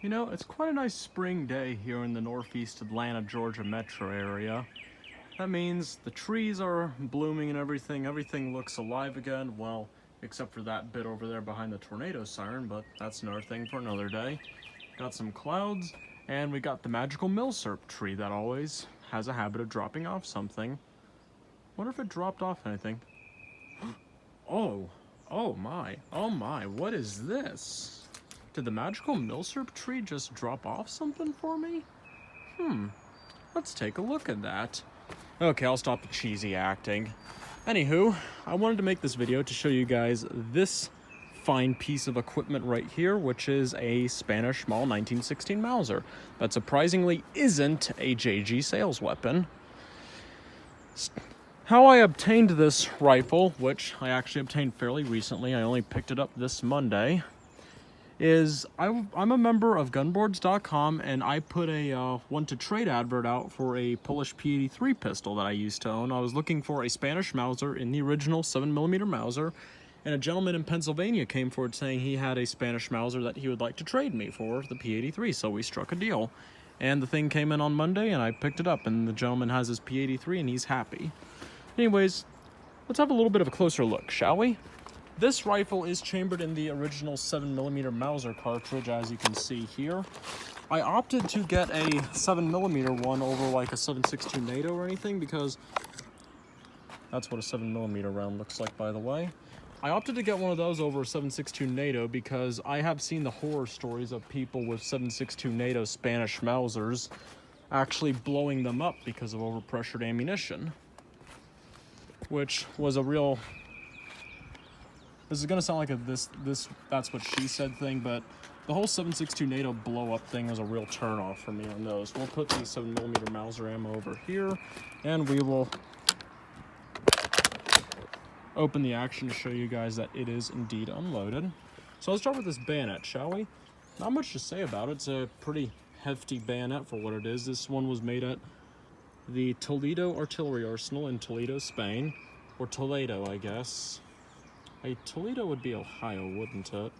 You know, it's quite a nice spring day here in the northeast Atlanta, Georgia metro area. That means the trees are blooming and everything looks alive again, well, except for that bit over there behind the tornado siren, but that's another thing for another day. Got some clouds, and we got the magical milsurp tree that always has a habit of dropping off something. Wonder if it dropped off anything. Oh, oh my, what is this? Did the magical milsurp tree just drop off something for me? Let's take a look at that. Okay, I'll stop the cheesy acting. Anywho, I wanted to make this video to show you guys this fine piece of equipment right here, which is a Spanish Small 1916 Mauser that surprisingly isn't a JG sales weapon. How I obtained this rifle, which I actually obtained fairly recently, I only picked it up this Monday, is I'm a member of gunboards.com, and I put a want to trade advert out for a Polish P83 pistol that I used to own. I was looking for a Spanish Mauser in the original 7mm Mauser, and a gentleman in Pennsylvania came forward saying he had a Spanish Mauser that he would like to trade me for the P83, so we struck a deal. And the thing came in on Monday, and I picked it up, and the gentleman has his P83, and he's happy. Anyways, let's have a little bit of a closer look, shall we? This rifle is chambered in the original 7mm Mauser cartridge, as you can see here. I opted to get a 7mm one over like a 7.62 NATO or anything, because that's what a 7mm round looks like, by the way. I opted to get one of those over a 7.62 NATO because I have seen the horror stories of people with 7.62 NATO Spanish Mausers actually blowing them up because of overpressured ammunition, which was a real... This is gonna sound like a that's what she said thing, but the whole 7.62 NATO blow up thing was a real turnoff for me on those. We'll put the 7mm Mauser ammo over here, and we will open the action to show you guys that it is indeed unloaded. So let's start with this bayonet, shall we? Not much to say about it. It's a pretty hefty bayonet for what it is. This one was made at the Toledo Artillery Arsenal in Toledo, Spain, or Toledo, I guess. Toledo would be Ohio, wouldn't it?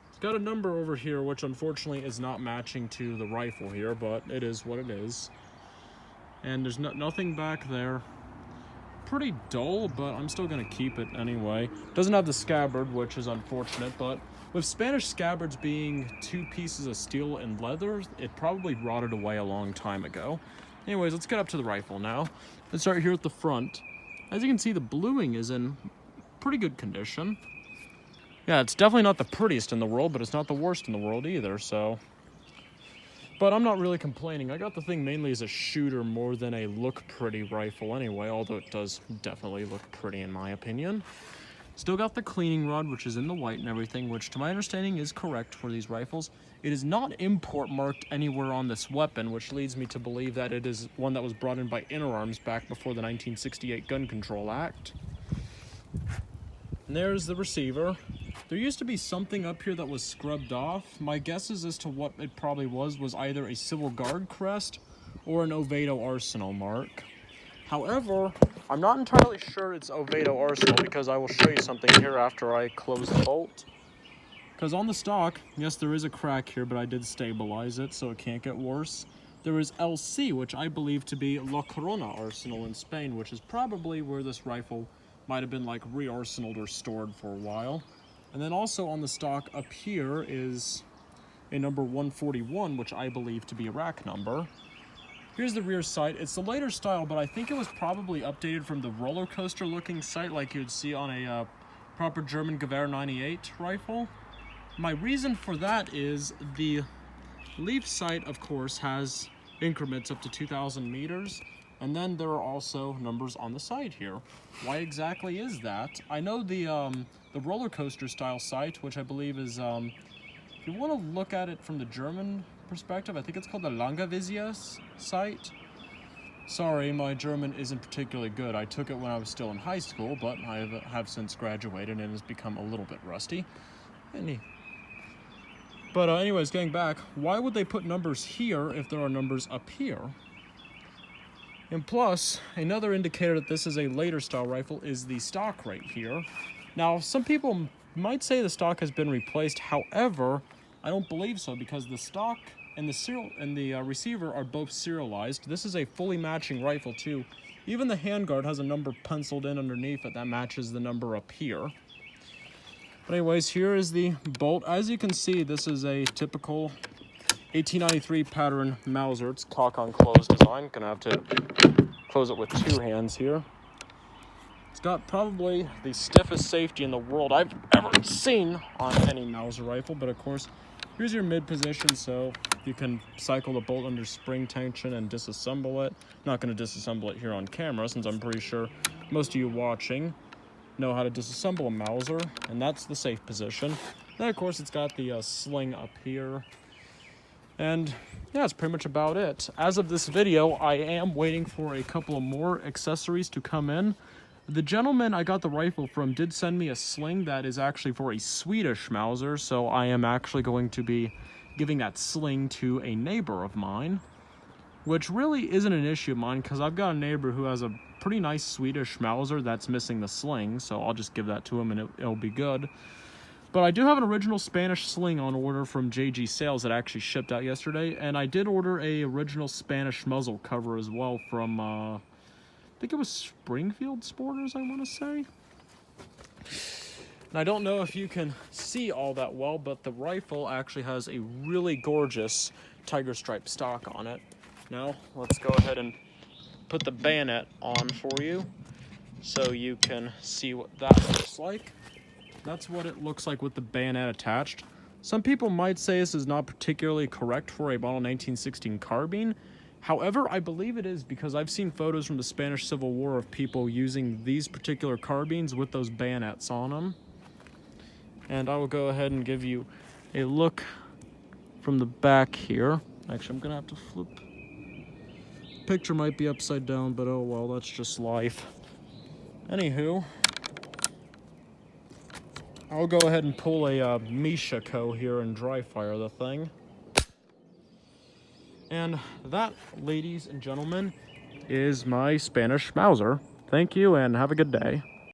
It's got a number over here, which unfortunately is not matching to the rifle here, but it is what it is. And there's nothing back there. Pretty dull, but I'm still gonna keep it anyway. Doesn't have the scabbard, which is unfortunate, but with Spanish scabbards being two pieces of steel and leather, it probably rotted away a long time ago. Anyways, let's get up to the rifle now. Let's start here at the front. As you can see, the bluing is in pretty good condition. Yeah, it's definitely not the prettiest in the world, but it's not the worst in the world either, so. But I'm not really complaining. I got the thing mainly as a shooter more than a look pretty rifle anyway, although it does definitely look pretty in my opinion. Still got the cleaning rod, which is in the white and everything, which to my understanding is correct for these rifles. It is not import marked anywhere on this weapon, which leads me to believe that it is one that was brought in by Interarms back before the 1968 Gun Control Act. And there's the receiver. There used to be something up here that was scrubbed off. My guesses as to what it probably was either a Civil Guard crest or an Oviedo Arsenal mark. However, I'm not entirely sure it's Oviedo Arsenal because I will show you something here after I close the bolt. Because on the stock, yes, there is a crack here, but I did stabilize it so it can't get worse. There is LC, which I believe to be La Corona Arsenal in Spain, which is probably where this rifle might have been like re-arsenaled or stored for a while. And then also on the stock up here is a number 141, which I believe to be a rack number. Here's the rear sight. It's the later style, but I think it was probably updated from the roller coaster looking sight like you'd see on a proper German Gewehr 98 rifle. My reason for that is the leaf sight, of course, has increments up to 2,000 meters. And then there are also numbers on the side here. Why exactly is that? I know the roller coaster style sight, which I believe is, if you want to look at it from the German perspective, I think it's called the Langevisier sight. Sorry, my German isn't particularly good. I took it when I was still in high school, but I have since graduated and has become a little bit rusty. But anyways, getting back, why would they put numbers here if there are numbers up here? And plus, another indicator that this is a later style rifle is the stock right here. Now, some people might say the stock has been replaced. However, I don't believe so, because the stock and the receiver are both serialized. This is a fully matching rifle too. Even the handguard has a number penciled in underneath it that matches the number up here. But anyways, here is the bolt. As you can see, this is a typical 1893 pattern Mauser. It's cock on close design. Gonna have to close it with 2 hands here. It's got probably the stiffest safety in the world I've ever seen on any Mauser rifle, but of course, here's your mid position, so you can cycle the bolt under spring tension and disassemble it. Not going to disassemble it here on camera, since I'm pretty sure most of you watching know how to disassemble a Mauser, and that's the safe position. Then of course it's got the sling up here, and yeah, that's pretty much about it. As of this video, I am waiting for a couple of more accessories to come in. The gentleman I got the rifle from did send me a sling that is actually for a Swedish Mauser, so I am actually going to be giving that sling to a neighbor of mine, which really isn't an issue of mine because I've got a neighbor who has a pretty nice Swedish Mauser that's missing the sling, so I'll just give that to him and it'll be good. But I do have an original Spanish sling on order from JG Sales that actually shipped out yesterday, and I did order a original Spanish muzzle cover as well from I think it was Springfield Sporters, I want to say. And I don't know if you can see all that well, but the rifle actually has a really gorgeous tiger stripe stock on it. Now, let's go ahead and put the bayonet on for you so you can see what that looks like. That's what it looks like with the bayonet attached. Some people might say this is not particularly correct for a model 1916 carbine. However, I believe it is, because I've seen photos from the Spanish Civil War of people using these particular carbines with those bayonets on them. And I will go ahead and give you a look from the back here. Actually, I'm going to have to flip. Picture might be upside down, but oh well, that's just life. Anywho, I'll go ahead and pull a Misha-Co here and dry fire the thing. And that, ladies and gentlemen, is my Spanish Mauser. Thank you and have a good day.